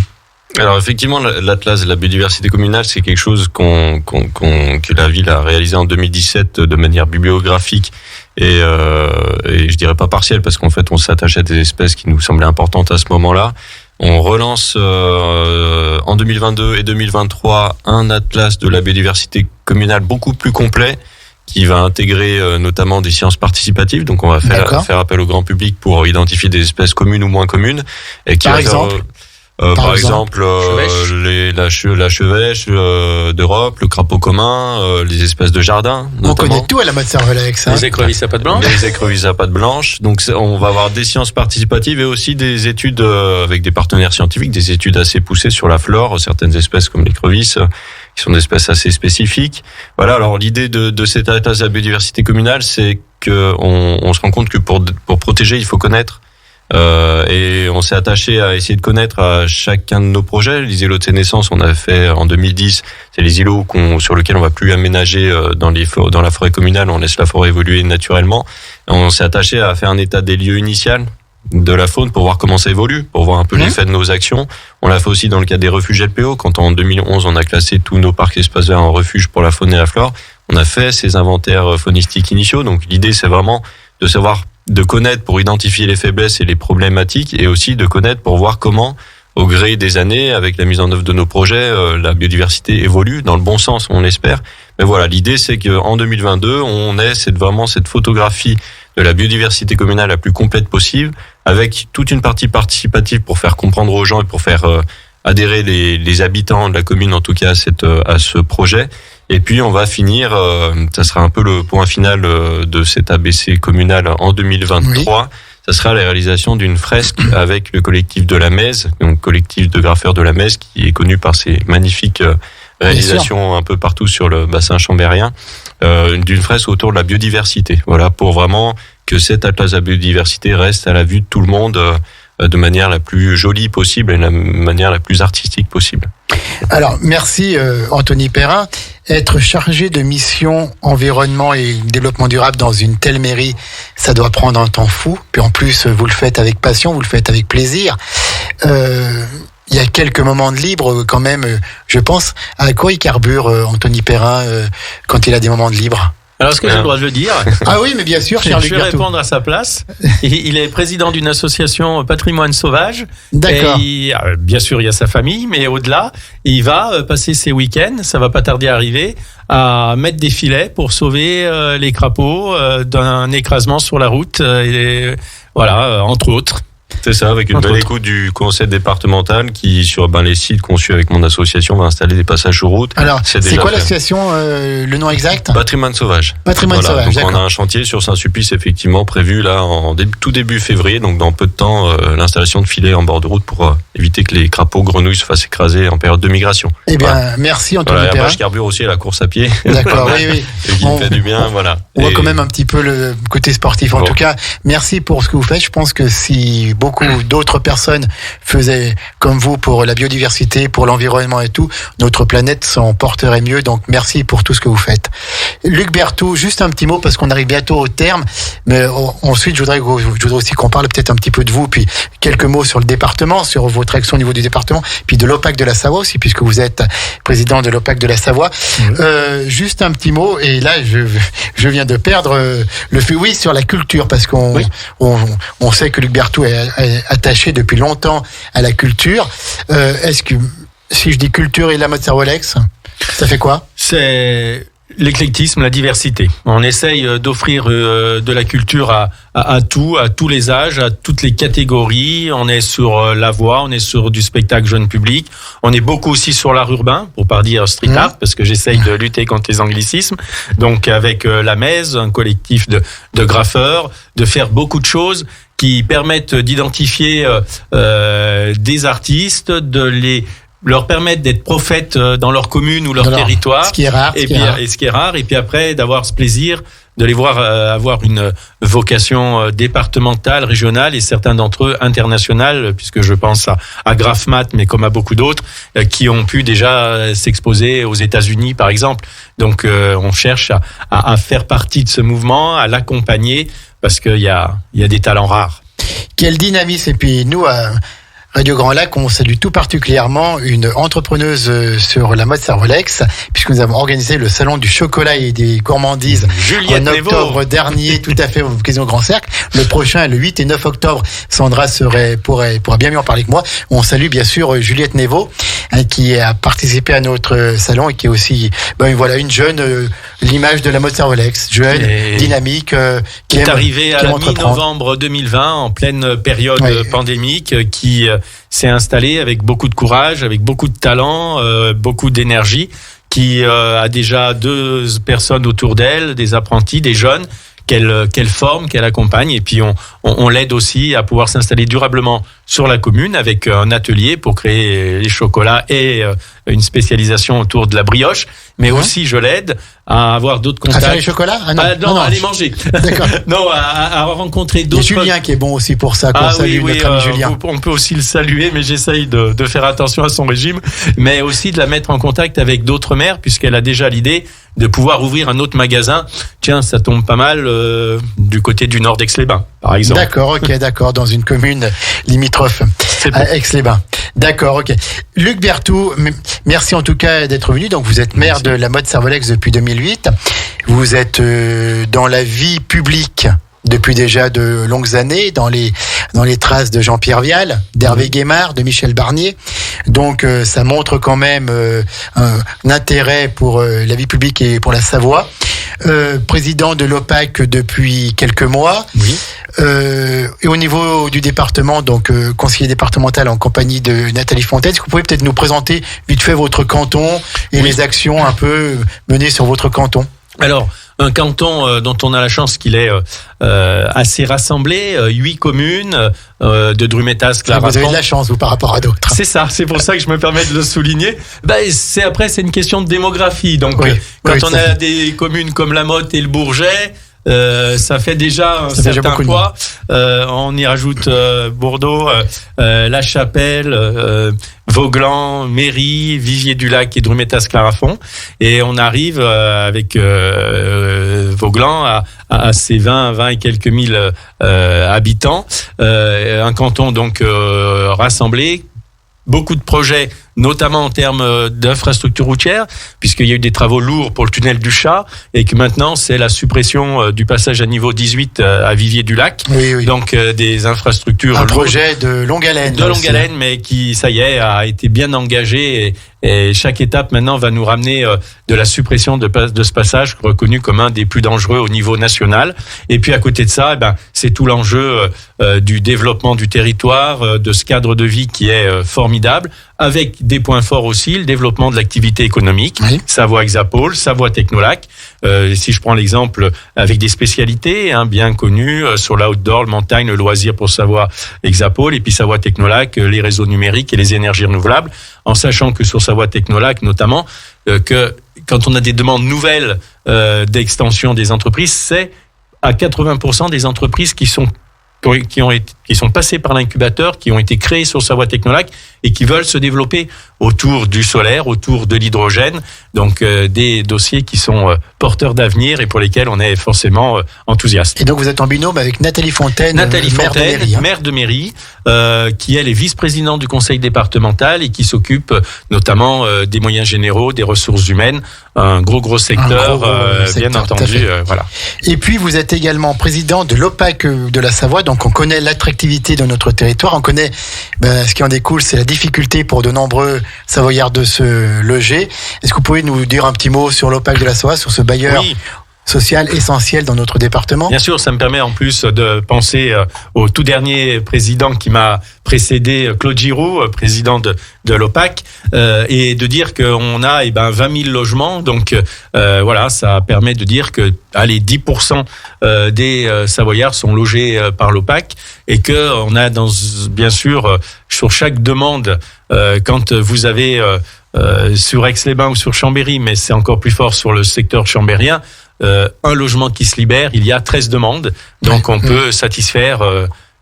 Speaker 5: Alors effectivement, l'Atlas de la biodiversité communale, c'est quelque chose que la ville a réalisé en 2017 de manière bibliographique et je dirais pas partielle, parce qu'en fait on s'attache à des espèces qui nous semblaient importantes à ce moment-là. On relance en 2022 et 2023 un atlas de la biodiversité communale beaucoup plus complet, qui va intégrer notamment des sciences participatives. Donc on va faire appel au grand public pour identifier des espèces communes ou moins communes. Et qui
Speaker 3: par exemple
Speaker 5: la chevêche d'Europe, le crapaud commun, les espèces de jardin.
Speaker 3: On connaît tout à la Motte-Servolex.
Speaker 4: Les écrevisses à pattes blanches.
Speaker 5: Les écrevisses à pattes blanches. Donc on va avoir des sciences participatives et aussi des études avec des partenaires scientifiques, des études assez poussées sur la flore, certaines espèces comme l'écrevisse, qui sont des espèces assez spécifiques. Voilà. Alors l'idée de cet atlas de la biodiversité communale, c'est que on se rend compte que pour protéger, il faut connaître. Et on s'est attaché à essayer de connaître à chacun de nos projets. Les îlots de sénescence, on a fait en 2010. C'est les îlots sur lesquels on va plus aménager dans la forêt communale. On laisse la forêt évoluer naturellement. On s'est attaché à faire un état des lieux initial de la faune pour voir comment ça évolue, pour voir un peu l'effet de nos actions. On l'a fait aussi dans le cadre des refuges LPO, quand en 2011 on a classé tous nos parcs espaces verts en refuge pour la faune et la flore. On a fait ces inventaires faunistiques initiaux. Donc l'idée, c'est vraiment de connaître pour identifier les faiblesses et les problématiques, et aussi de connaître pour voir comment, au gré des années, avec la mise en œuvre de nos projets, la biodiversité évolue dans le bon sens, on l'espère. Mais voilà, l'idée, c'est qu'en 2022, on ait cette photographie de la biodiversité communale la plus complète possible, avec toute une partie participative pour faire comprendre aux gens et pour faire adhérer les habitants de la commune, en tout cas, à ce projet. Et puis on va finir, ça sera un peu le point final de cet ABC communal en 2023. Oui. Ça sera la réalisation d'une fresque avec le collectif de la Mèze, donc collectif de graffeurs de la Mèze, qui est connu par ses magnifiques réalisations un peu partout sur le bassin chambérien, d'une fresque autour de la biodiversité. Voilà, pour vraiment que cet atlas de la biodiversité reste à la vue de tout le monde de manière la plus jolie possible et de la manière la plus artistique possible.
Speaker 3: Alors, merci Anthony Perrin. Être chargé de mission environnement et développement durable dans une telle mairie, ça doit prendre un temps fou. Puis en plus, vous le faites avec passion, vous le faites avec plaisir. Il y a quelques moments de libre quand même, je pense. À quoi il carbure Anthony Perrin quand il a des moments de libre ?
Speaker 4: Alors, est-ce que j'ai le droit de le dire?
Speaker 3: Ah oui, mais bien sûr, cher
Speaker 4: Je vais
Speaker 3: Luc-Berthoud.
Speaker 4: répondre à sa place. Il est président d'une association Patrimoine Sauvage.
Speaker 3: D'accord.
Speaker 4: Et bien sûr, il y a sa famille, mais au-delà, il va passer ses week-ends, ça va pas tarder à arriver, à mettre des filets pour sauver les crapauds d'un écrasement sur la route. Et voilà, entre autres.
Speaker 5: C'est ça, avec une
Speaker 4: Entre
Speaker 5: belle
Speaker 4: autres.
Speaker 5: écoute du conseil départemental qui, sur les sites conçus avec mon association, va installer des passages sur route.
Speaker 3: Alors, c'est
Speaker 5: déjà
Speaker 3: quoi
Speaker 5: fait.
Speaker 3: l'association, le nom exact?
Speaker 5: Patrimoine sauvage.
Speaker 3: Patrimoine sauvage,
Speaker 5: donc
Speaker 3: d'accord.
Speaker 5: on a un chantier sur Saint-Sulpice effectivement prévu là en tout début février, donc dans peu de temps, l'installation de filets en bord de route pour éviter que les crapauds grenouilles se fassent écraser en période de migration.
Speaker 3: Eh bien,
Speaker 5: Voilà.
Speaker 3: merci Antoine
Speaker 5: Voilà, et
Speaker 3: Perrin.
Speaker 5: après, je carbure aussi à la course à pied.
Speaker 3: D'accord, oui, oui.
Speaker 5: Et qui me fait du bien, voilà.
Speaker 3: On voit
Speaker 5: Et-
Speaker 3: quand même un petit peu le côté sportif. En
Speaker 5: Bon.
Speaker 3: tout cas, merci pour ce que vous faites. Je pense que si beaucoup d'autres personnes faisaient comme vous pour la biodiversité, pour l'environnement et tout, notre planète s'en porterait mieux. Donc, merci pour tout ce que vous faites. Luc-Berthoud, juste un petit mot parce qu'on arrive bientôt au terme. Mais ensuite, je voudrais aussi qu'on parle peut-être un petit peu de vous, puis quelques mots sur le département, sur votre action au niveau du département, puis de l'OPAC de la Savoie aussi, puisque vous êtes président de l'OPAC de la Savoie. Juste un petit mot, et là, je viens de perdre le fil, oui, sur la culture, parce qu'on on sait que Luc-Berthoud est attaché depuis longtemps à la culture. Est-ce que, si je dis culture et la mode Servolex, ça fait quoi?
Speaker 4: C'est l'éclectisme, la diversité. On essaye d'offrir de la culture à tous les âges, à toutes les catégories. On est sur la voix, on est sur du spectacle jeune public. On est beaucoup aussi sur l'art urbain, pour pas dire street art, parce que j'essaye de lutter contre les anglicismes. Donc avec la Mèze, un collectif de graffeurs, de faire beaucoup de choses qui permettent d'identifier des artistes, de leur permettre d'être prophètes dans leur commune ou leur territoire.
Speaker 3: Ce qui est rare.
Speaker 4: Et ce qui est rare. Et puis après, d'avoir ce plaisir de les voir avoir une vocation départementale, régionale et certains d'entre eux internationale, puisque je pense à Grafmat, mais comme à beaucoup d'autres, qui ont pu déjà s'exposer aux États-Unis, par exemple. Donc, on cherche à faire partie de ce mouvement, à l'accompagner, parce qu'il y a des talents rares.
Speaker 3: Quel dynamisme. Et puis nous, à Radio Grand Lac, on salue tout particulièrement une entrepreneuse sur la mode Servolex, puisque nous avons organisé le salon du chocolat et des gourmandises
Speaker 4: Juliette
Speaker 3: en octobre dernier, tout à fait, aux occasions Grand Cercle. Le prochain, le 8 et 9 octobre, Sandra pourra bien mieux en parler que moi. On salue bien sûr Juliette Néveau, qui a participé à notre salon et qui est aussi, voilà, une jeune, l'image de la mode Servolex, jeune, dynamique,
Speaker 4: qui est arrivée à la mi-novembre 2020, en pleine période pandémique, qui s'est installée avec beaucoup de courage, avec beaucoup de talent, beaucoup d'énergie, qui a déjà 2 personnes autour d'elle, des apprentis, des jeunes, qu'elle forme, qu'elle accompagne, et puis on l'aide aussi à pouvoir s'installer durablement sur la commune avec un atelier pour créer les chocolats et une spécialisation autour de la brioche, mais aussi je l'aide à avoir d'autres contacts.
Speaker 3: À faire les chocolats?
Speaker 4: Non, à les manger.
Speaker 3: D'accord.
Speaker 4: Non, à rencontrer d'autres.
Speaker 3: Il y a Julien qui est bon aussi pour ça, qu'on salue, notre ami Julien.
Speaker 4: On peut aussi le saluer, mais j'essaye de faire attention à son régime, mais aussi de la mettre en contact avec d'autres mères, puisqu'elle a déjà l'idée de pouvoir ouvrir un autre magasin. Tiens, ça tombe pas mal du côté du nord d'Aix-les-Bains, par exemple.
Speaker 3: D'accord, dans une commune limitrophe à Aix-les-Bains. D'accord, ok. Luc-Berthoud, merci en tout cas d'être venu. Donc vous êtes maire de la mode Servolex depuis 2008. Vous êtes dans la vie publique depuis déjà de longues années, dans les traces de Jean-Pierre Vial, d'Hervé Guémard, de Michel Barnier. Donc ça montre quand même un intérêt pour la vie publique et pour la Savoie. Président de l'OPAC depuis quelques mois.
Speaker 4: Oui.
Speaker 3: Et au niveau du département, donc conseiller départemental en compagnie de Nathalie Fontaine, est-ce que vous pouvez peut-être nous présenter vite fait votre canton et les actions un peu menées sur votre canton?
Speaker 4: Alors, un canton dont on a la chance qu'il est assez rassemblé, 8 communes de Drumetas, Clarafond.
Speaker 3: Vous avez de la chance, vous, par rapport à d'autres.
Speaker 4: C'est ça, c'est pour ça que je me permets de le souligner. C'est une question de démographie. Donc, quand on a des communes comme La Motte et le Bourget, ça fait déjà un certain poids. On y rajoute Bordeaux, La Chapelle, Vauglan, Méry, Vivier-du-Lac et Drumetas-Clarafond. Et on arrive avec Vauglan à ces 20 et quelques mille habitants. Un canton donc rassemblé. Beaucoup de projets notamment en termes d'infrastructures routières, puisqu'il y a eu des travaux lourds pour le tunnel du Chat, et que maintenant c'est la suppression du passage à niveau 18 à Vivier-du-Lac.
Speaker 3: Oui.
Speaker 4: Donc des infrastructures
Speaker 3: un
Speaker 4: lourdes.
Speaker 3: Projet de longue haleine.
Speaker 4: De longue haleine, mais qui, ça y est, a été bien engagé, et chaque étape maintenant va nous ramener de la suppression de ce passage reconnu comme un des plus dangereux au niveau national. Et puis à côté de ça, c'est tout l'enjeu du développement du territoire, de ce cadre de vie qui est formidable, avec des points forts aussi, le développement de l'activité économique, Savoie Hexapole, Savoie Technolac. Si je prends l'exemple avec des spécialités bien connues sur l'outdoor, le montagne, le loisir pour Savoie Hexapole, et puis Savoie Technolac, les réseaux numériques et les énergies renouvelables, en sachant que sur Savoie Technolac notamment, que quand on a des demandes nouvelles d'extension des entreprises, c'est à 80% des entreprises qui sont passées par l'incubateur, qui ont été créées sur Savoie Technolac et qui veulent se développer autour du solaire, autour de l'hydrogène. Donc des dossiers qui sont porteurs d'avenir et pour lesquels on est forcément enthousiaste.
Speaker 3: Et donc vous êtes en binôme avec Nathalie Fontaine,
Speaker 4: maire de mairie, qui elle est vice-présidente du conseil départemental et qui s'occupe notamment des moyens généraux, des ressources humaines, un gros secteur, bien entendu. Voilà.
Speaker 3: Et puis vous êtes également président de l'OPAC de la Savoie, donc on connaît l'attractivité de notre territoire, on connaît ce qui en découle, c'est la difficulté pour de nombreux Savoyards de se loger. Est-ce que vous pouvez nous dire un petit mot sur l'OPAC de la Savoie, sur ce bailleur social essentiel dans notre département?
Speaker 4: Bien sûr, ça me permet en plus de penser au tout dernier président qui m'a précédé, Claude Giroux, président de l'OPAC, et de dire qu'on a 20 000 logements. Donc voilà, ça permet de dire que 10% des Savoyards sont logés par l'OPAC, et que on a bien sûr sur chaque demande, quand vous avez sur Aix-les-Bains ou sur Chambéry, mais c'est encore plus fort sur le secteur chambérien, un logement qui se libère, il y a 13 demandes, donc on peut satisfaire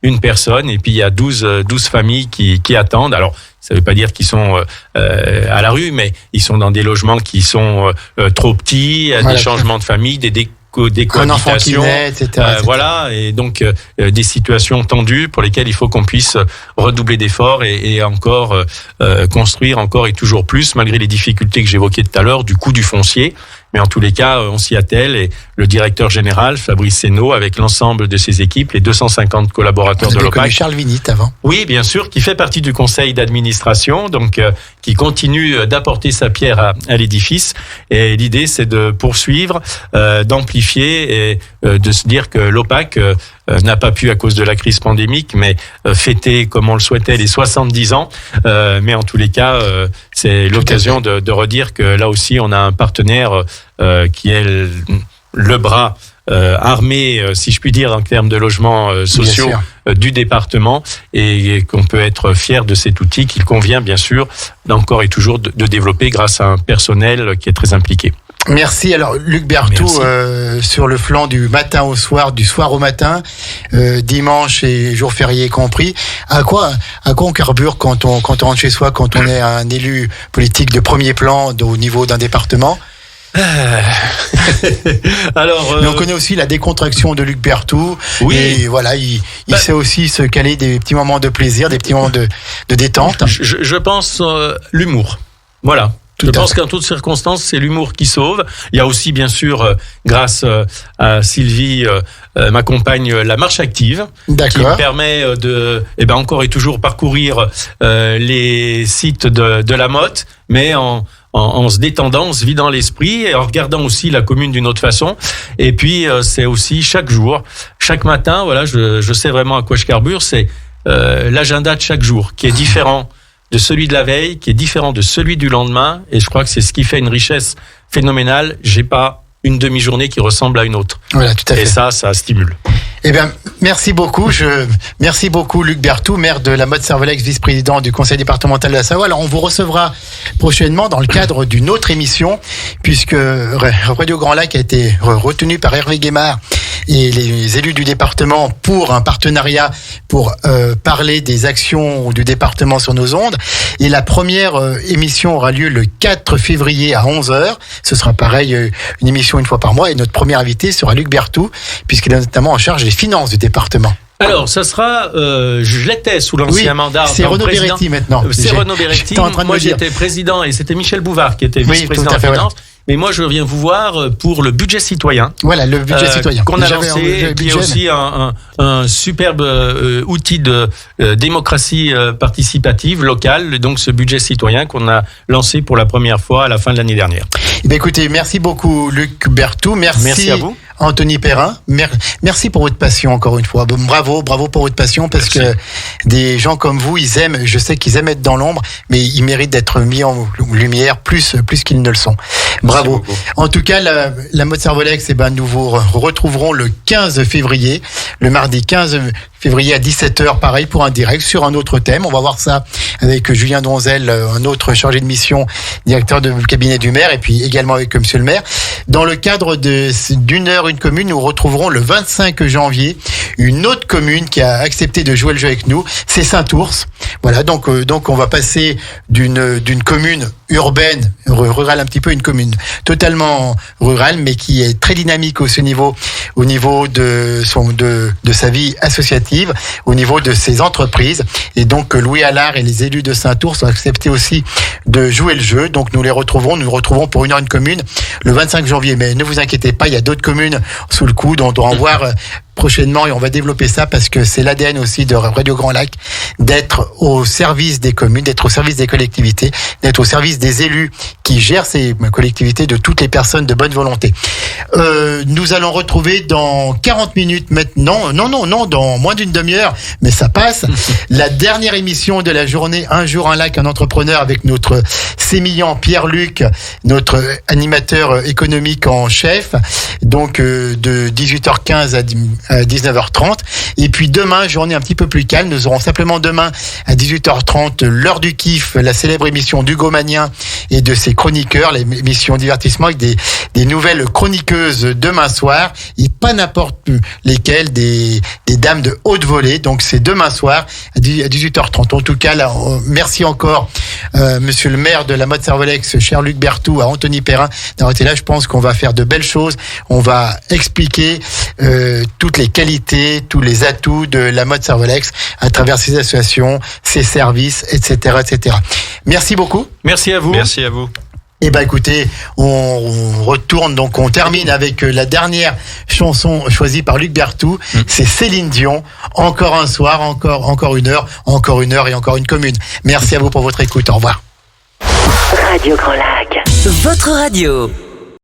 Speaker 4: une personne, et puis il y a 12 familles qui attendent. Alors, ça ne veut pas dire qu'ils sont à la rue, mais ils sont dans des logements qui sont trop petits, des changements de famille, des cohabitations,
Speaker 3: etc.
Speaker 4: Voilà, et donc des situations tendues pour lesquelles il faut qu'on puisse redoubler d'efforts et encore construire encore et toujours plus, malgré les difficultés que j'évoquais tout à l'heure, du coût du foncier. Mais en tous les cas, on s'y attelle, et le directeur général, Fabrice Seynaud, avec l'ensemble de ses équipes, les 250 collaborateurs de l'OPAC.
Speaker 3: Charles Vinit avant.
Speaker 4: Oui, bien sûr, qui fait partie du conseil d'administration, donc qui continue d'apporter sa pierre à l'édifice. Et l'idée, c'est de poursuivre, d'amplifier et de se dire que l'OPAC n'a pas pu, à cause de la crise pandémique, mais fêter, comme on le souhaitait, les 70 ans. Mais en tous les cas, c'est l'occasion de redire que là aussi, on a un partenaire qui est le bras armé, si je puis dire, en termes de logements sociaux du département, et qu'on peut être fier de cet outil qu'il convient, bien sûr, encore et toujours de développer grâce à un personnel qui est très impliqué.
Speaker 3: Merci. Alors, Luc Berthoud, sur le flanc du matin au soir, du soir au matin, dimanche et jour férié compris, à quoi on carbure quand on rentre chez soi, quand on est un élu politique de premier plan au niveau d'un département?
Speaker 4: Alors,
Speaker 3: mais on connaît aussi la décontraction de Luc Berthoud.
Speaker 4: Oui.
Speaker 3: Et voilà, il sait aussi se caler des petits moments de plaisir, des petits moments de détente.
Speaker 4: Je pense l'humour. Voilà. Je pense qu'en toutes circonstances, c'est l'humour qui sauve. Il y a aussi, bien sûr, grâce à Sylvie, ma compagne, la marche active, qui me permet de, encore et toujours parcourir les sites de la Motte, mais en se détendant, en se vidant l'esprit et en regardant aussi la commune d'une autre façon. Et puis, c'est aussi chaque jour, chaque matin, voilà, je sais vraiment à quoi je carbure, c'est l'agenda de chaque jour qui est différent de celui de la veille, qui est différent de celui du lendemain, et je crois que c'est ce qui fait une richesse phénoménale. J'ai pas une demi-journée qui ressemble à une autre.
Speaker 3: Voilà, tout à fait.
Speaker 4: Et ça stimule.
Speaker 3: Eh bien, merci beaucoup. Merci beaucoup, Luc Berthoud, maire de la Motte-Servolex, vice-président du conseil départemental de la Savoie. Alors, on vous recevra prochainement dans le cadre d'une autre émission, puisque Radio Grand Lac a été retenu par Hervé Guémard et les élus du département pour un partenariat pour parler des actions du département sur nos ondes. Et la première émission aura lieu le 4 février à 11h. Ce sera pareil, une émission une fois par mois. Et notre premier invité sera Luc Berthoud, puisqu'il est notamment en charge des finances du département.
Speaker 4: Alors, ça sera, je l'étais sous l'ancien mandat.
Speaker 3: C'est Renaud Beretti maintenant.
Speaker 4: C'est Renaud Beretti. Moi, j'étais président et c'était Michel Bouvard qui était vice-président de Finance. Mais moi, je viens vous voir pour le budget citoyen.
Speaker 3: Voilà, le budget citoyen.
Speaker 4: Qu'on a lancé, qui est aussi un superbe outil de démocratie participative locale. Donc, ce budget citoyen qu'on a lancé pour la première fois à la fin de l'année dernière.
Speaker 3: Eh bien, écoutez, merci beaucoup, Luc Berthoud. Merci
Speaker 4: à vous.
Speaker 3: Anthony Perrin, merci pour votre passion encore une fois. Bravo pour votre passion parce que des gens comme vous, je sais qu'ils aiment être dans l'ombre, mais ils méritent d'être mis en lumière plus qu'ils ne le sont. Bravo. En tout cas, la mode Cervolex, nous vous retrouverons le 15 février, le mardi 15 février à 17h, pareil pour un direct sur un autre thème. On va voir ça avec Julien Donzel, un autre chargé de mission, directeur de cabinet du maire, et puis également avec monsieur le maire. Dans le cadre d'une heure, une commune, nous retrouverons le 25 janvier une autre commune qui a accepté de jouer le jeu avec nous, c'est Saint-Ours. Voilà, donc on va passer d'une commune urbaine, rurale un petit peu, une commune totalement rurale, mais qui est très dynamique au niveau de sa vie associative, au niveau de ses entreprises. Et donc Louis Allard et les élus de Saint-Ours ont accepté aussi de jouer le jeu. Donc nous retrouverons pour une heure une commune le 25 janvier. Mais ne vous inquiétez pas, il y a d'autres communes sous le coude. On doit en voir prochainement et on va développer ça parce que c'est l'ADN aussi de Radio Grand Lac, d'être au service des communes, d'être au service des collectivités, d'être au service des élus qui gèrent ces collectivités, de toutes les personnes de bonne volonté. Nous allons retrouver dans 40 minutes maintenant, non, dans moins d'une demi-heure, mais ça passe, la dernière émission de la journée Un jour un lac, un entrepreneur, avec notre sémillant Pierre-Luc, notre animateur économique en chef, donc de 18h15 à 19h30. Et puis demain, journée un petit peu plus calme, nous aurons simplement demain à 18h30 l'heure du kiff, la célèbre émission d'Hugo Magnien et de ses chroniqueurs, l'émission divertissement avec des nouvelles chroniqueuses demain soir, et pas n'importe lesquelles, des dames de haute volée. Donc c'est demain soir à 18h30. En tout cas, là, merci encore monsieur le maire de la mode Cervolex, cher Luc Berthoud, à Anthony Perrin d'avoir été là. Je pense qu'on va faire de belles choses. On va expliquer toutes les qualités, tous les atouts de la mode Cervolex à travers ses associations, ses services, etc., etc. Merci beaucoup.
Speaker 4: Merci à vous.
Speaker 5: Merci à vous.
Speaker 3: Eh ben écoutez, on retourne, donc on termine avec la dernière chanson choisie par Luc Berthoud. C'est Céline Dion. Encore un soir, encore une heure et encore une commune. Merci à vous pour votre écoute. Au revoir.
Speaker 2: Radio Grand Lac. Votre radio.